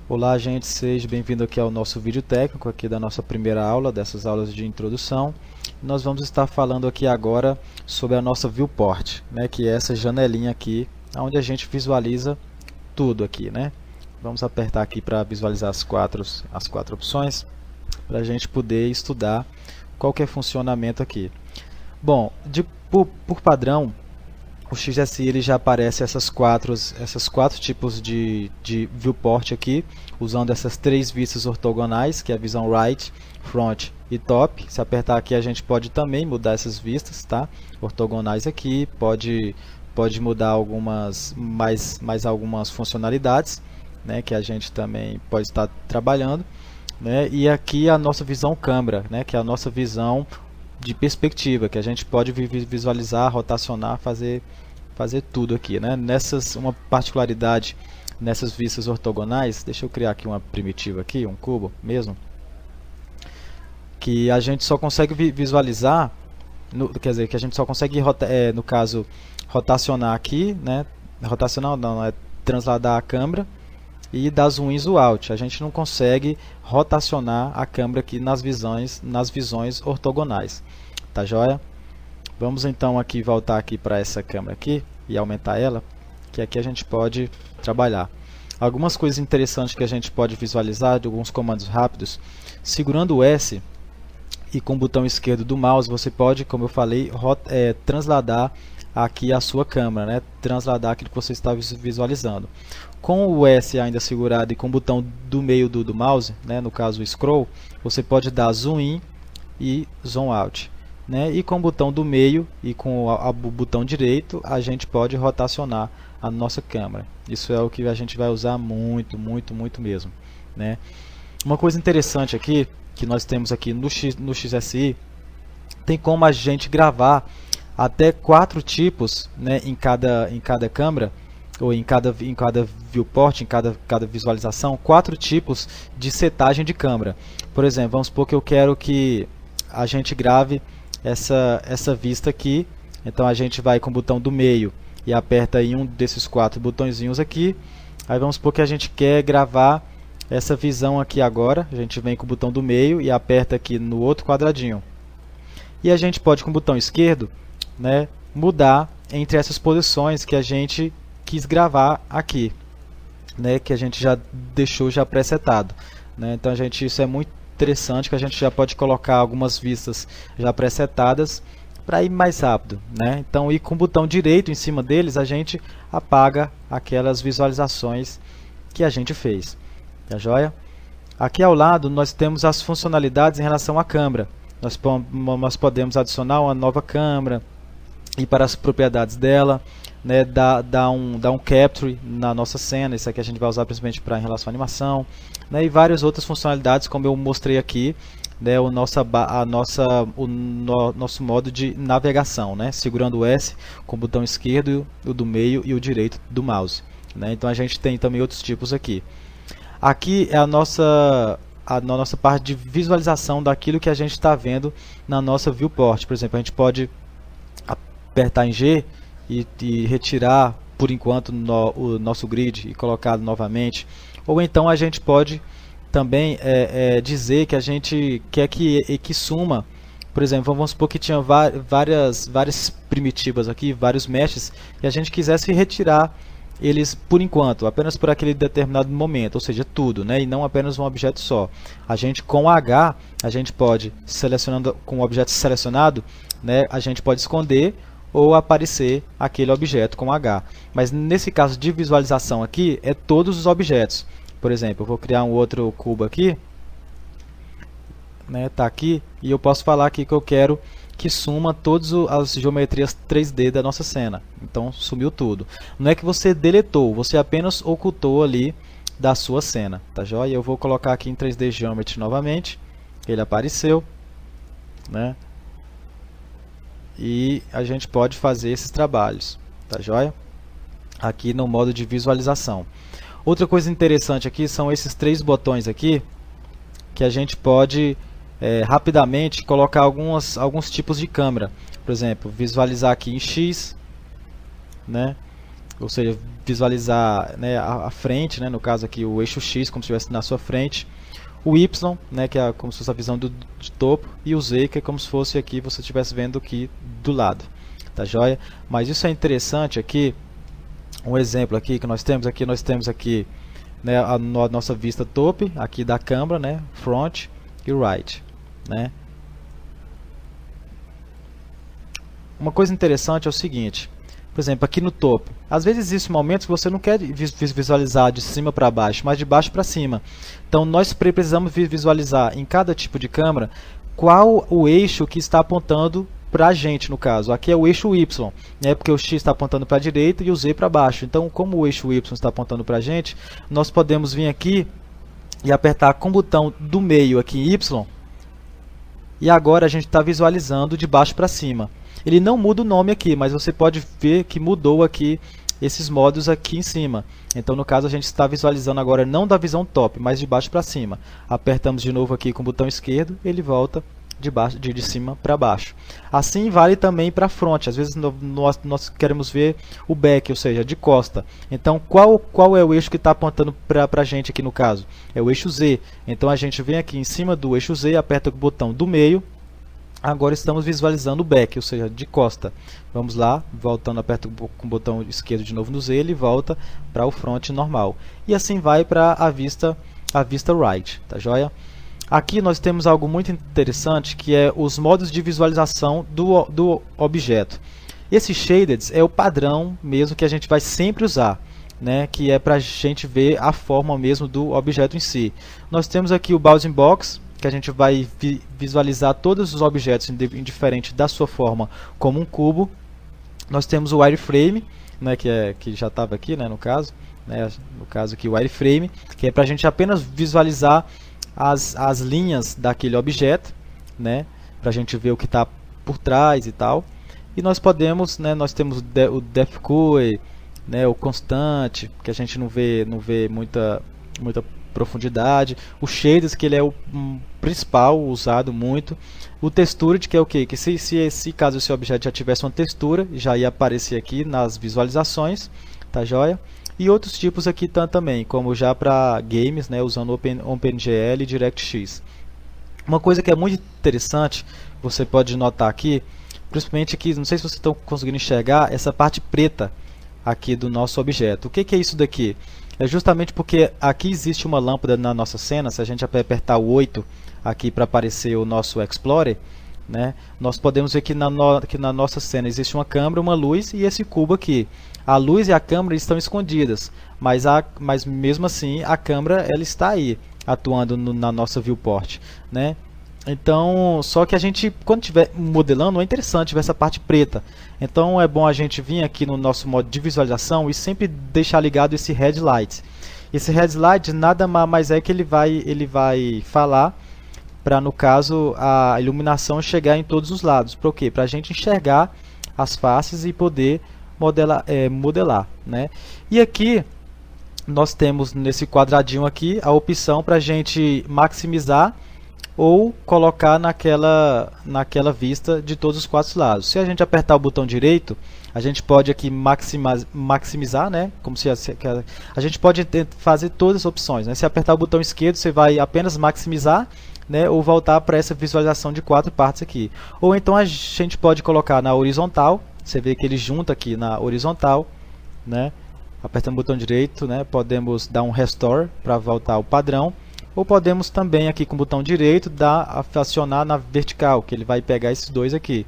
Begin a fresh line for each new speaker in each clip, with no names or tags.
Olá, gente, seja bem-vindo aqui ao nosso vídeo técnico aqui da nossa primeira aula, dessas aulas de introdução. Nós vamos estar falando aqui agora sobre a nossa viewport, né, que é essa janelinha aqui, onde a gente visualiza tudo aqui, né? Vamos apertar aqui para visualizar as quatro opções, para a gente poder estudar qual que é o funcionamento aqui. Bom, por padrão, o XSI ele já aparece essas quatro tipos de viewport aqui, usando essas três vistas ortogonais, que é a visão right, front e top. Se apertar aqui a gente pode também mudar essas vistas, tá? Ortogonais aqui, pode mudar mais algumas funcionalidades, né, que a gente também pode estar trabalhando, né? E aqui a nossa visão câmera, né, que é a nossa visão de perspectiva, que a gente pode visualizar, rotacionar, fazer tudo aqui, né? Uma particularidade nessas vistas ortogonais, deixa eu criar aqui uma primitiva aqui, um cubo mesmo, que a gente só consegue visualizar, quer dizer, que a gente só consegue, no caso, rotacionar aqui, né? Rotacionar não, é transladar a câmera e dar zoom in, zoom out. A gente não consegue rotacionar a câmera aqui nas visões ortogonais. Tá joia? Vamos então aqui voltar aqui para essa câmera aqui e aumentar ela, que aqui a gente pode trabalhar. Algumas coisas interessantes que a gente pode visualizar de alguns comandos rápidos. Segurando o S e com o botão esquerdo do mouse, você pode, como eu falei, transladar aqui a sua câmera, né? Transladar aquilo que você está visualizando. Com o S ainda segurado e com o botão do meio do mouse, né? No caso o scroll, você pode dar zoom in e zoom out, né? E com o botão do meio e com o botão direito, a gente pode rotacionar a nossa câmera. Isso é o que a gente vai usar muito mesmo, né? Uma coisa interessante aqui, que nós temos aqui no XSI, tem como a gente gravar até 4 tipos, né, em cada câmera, ou em cada viewport, em cada visualização, 4 tipos de setagem de câmera. Por exemplo, vamos supor que eu quero que a gente grave essa vista aqui. Então a gente vai com o botão do meio e aperta em um desses 4 botõezinhos aqui. Aí vamos supor que a gente quer gravar essa visão aqui agora. A gente vem com o botão do meio e aperta aqui no outro quadradinho. E a gente pode com o botão esquerdo, né, mudar entre essas posições que a gente quis gravar aqui, né, que a gente já deixou pré-setado, né? Então isso é muito interessante, que a gente já pode colocar algumas vistas já pré-setadas para ir mais rápido, né? Então, e com o botão direito em cima deles, a gente apaga aquelas visualizações que a gente fez. Tá joia? Aqui ao lado nós temos as funcionalidades em relação à câmera. Nós podemos adicionar uma nova câmera, ir para as propriedades dela, né, dar um capture na nossa cena. Isso aqui a gente vai usar principalmente em relação à animação, né, e várias outras funcionalidades, como eu mostrei aqui, né, o nosso modo de navegação, né, segurando o S com o botão esquerdo, o do meio e o direito do mouse, né. Então a gente tem também outros tipos aqui. Aqui é a nossa parte de visualização daquilo que a gente está vendo na nossa viewport. Por exemplo, a gente pode apertar em G e retirar por enquanto o nosso grid e colocá-lo novamente. Ou então a gente pode também dizer que a gente quer que suma. Por exemplo, vamos supor que tinha várias primitivas aqui, vários meshes, e a gente quisesse retirar eles por enquanto, apenas por aquele determinado momento, ou seja, tudo, né? E não apenas um objeto só. A gente com H, a gente pode, selecionando com o objeto selecionado, né, a gente pode esconder ou aparecer aquele objeto com H. Mas nesse caso de visualização aqui, é todos os objetos. Por exemplo, eu vou criar um outro cubo aqui, né, tá aqui, e eu posso falar aqui que eu quero que suma todas as geometrias 3D da nossa cena. Então sumiu tudo. Não é que você deletou, você apenas ocultou ali da sua cena, tá joia? Eu vou colocar aqui em 3D Geometry novamente. Ele apareceu, né? E a gente pode fazer esses trabalhos, tá joia? Aqui no modo de visualização. Outra coisa interessante aqui são esses 3 botões aqui, que a gente pode rapidamente colocar alguns tipos de câmera. Por exemplo, visualizar aqui em X, né? ou seja, visualizar, né, a frente, né, no caso aqui o eixo X como se estivesse na sua frente, o Y, né, que é como se fosse a visão de topo, e o Z, que é como se fosse aqui você estivesse vendo aqui do lado, tá joia? Mas isso é interessante aqui, um exemplo aqui que nós temos aqui, né, a nossa vista top aqui da câmera, né, front e right, né? Uma coisa interessante é o seguinte, por exemplo, aqui no topo, às vezes existem momentos que você não quer visualizar de cima para baixo, mas de baixo para cima. Então nós precisamos visualizar em cada tipo de câmera qual o eixo que está apontando para a gente, no caso. Aqui é o eixo Y, né, porque o X está apontando para a direita e o Z para baixo. Então, como o eixo Y está apontando para a gente, nós podemos vir aqui e apertar com o botão do meio aqui em Y, e agora a gente está visualizando de baixo para cima. Ele não muda o nome aqui, mas você pode ver que mudou aqui esses modos aqui em cima. Então, no caso, a gente está visualizando agora não da visão top, mas de baixo para cima. Apertamos de novo aqui com o botão esquerdo, ele volta de cima para baixo. Assim vale também para front. Às vezes nós queremos ver o back, ou seja, de costa. Então, qual é o eixo que está apontando para a gente aqui no caso? É o eixo Z. Então, a gente vem aqui em cima do eixo Z, aperta com o botão do meio. Agora estamos visualizando o back, ou seja, de costa. Vamos lá, voltando, aperto com o botão esquerdo de novo no Z, ele volta para o front normal. E assim vai para a vista right, tá joia? Aqui nós temos algo muito interessante, que é os modos de visualização do objeto. Esse Shaded é o padrão mesmo que a gente vai sempre usar, né? Que é para a gente ver a forma mesmo do objeto em si. Nós temos aqui o Bounding Box, que a gente vai visualizar todos os objetos indiferente da sua forma como um cubo. Nós temos o Wireframe, né, que já estava aqui, né, no caso aqui o Wireframe, que é para a gente apenas visualizar as linhas daquele objeto, né, para a gente ver o que está por trás e tal. E nós podemos, né, nós temos o Depth Curve, né, o constante, que a gente não vê muita profundidade, o Shaders, que ele é o principal, usado muito, o Textured, que é o que? Que se caso esse objeto já tivesse uma textura, já ia aparecer aqui nas visualizações, tá joia? E outros tipos aqui também, como já para games, né, usando OpenGL e DirectX. Uma coisa que é muito interessante, você pode notar aqui, principalmente aqui, não sei se vocês estão conseguindo enxergar, essa parte preta aqui do nosso objeto. O que é isso daqui? É justamente porque aqui existe uma lâmpada na nossa cena. Se a gente apertar o 8 aqui para aparecer o nosso Explorer, né, nós podemos ver que na nossa cena existe uma câmera, uma luz e esse cubo aqui. A luz e a câmera estão escondidas, mas mesmo assim a câmera ela está aí, atuando na nossa viewport, né? Então, só que a gente, quando estiver modelando, é interessante ver essa parte preta. Então é bom a gente vir aqui no nosso modo de visualização e sempre deixar ligado esse headlight. Esse headlight nada mais é que ele vai falar para, no caso, a iluminação chegar em todos os lados. Para o quê? Para a gente enxergar as faces e poder modelar, né? E aqui nós temos nesse quadradinho aqui a opção para a gente maximizar ou colocar naquela vista de todos os quatro lados. Se a gente apertar o botão direito, a gente pode aqui maximizar, né? Como se a gente pode fazer todas as opções, né? Se apertar o botão esquerdo, você vai apenas maximizar, né? Ou voltar para essa visualização de 4 partes aqui. Ou então a gente pode colocar na horizontal. Você vê que ele junta aqui na horizontal, né? Apertando o botão direito, né? Podemos dar um restore para voltar ao padrão. Ou podemos também aqui com o botão direito acionar na vertical, que ele vai pegar esses dois aqui.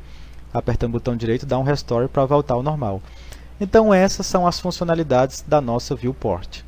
Apertando o botão direito, dá um restore para voltar ao normal. Então essas são as funcionalidades da nossa viewport.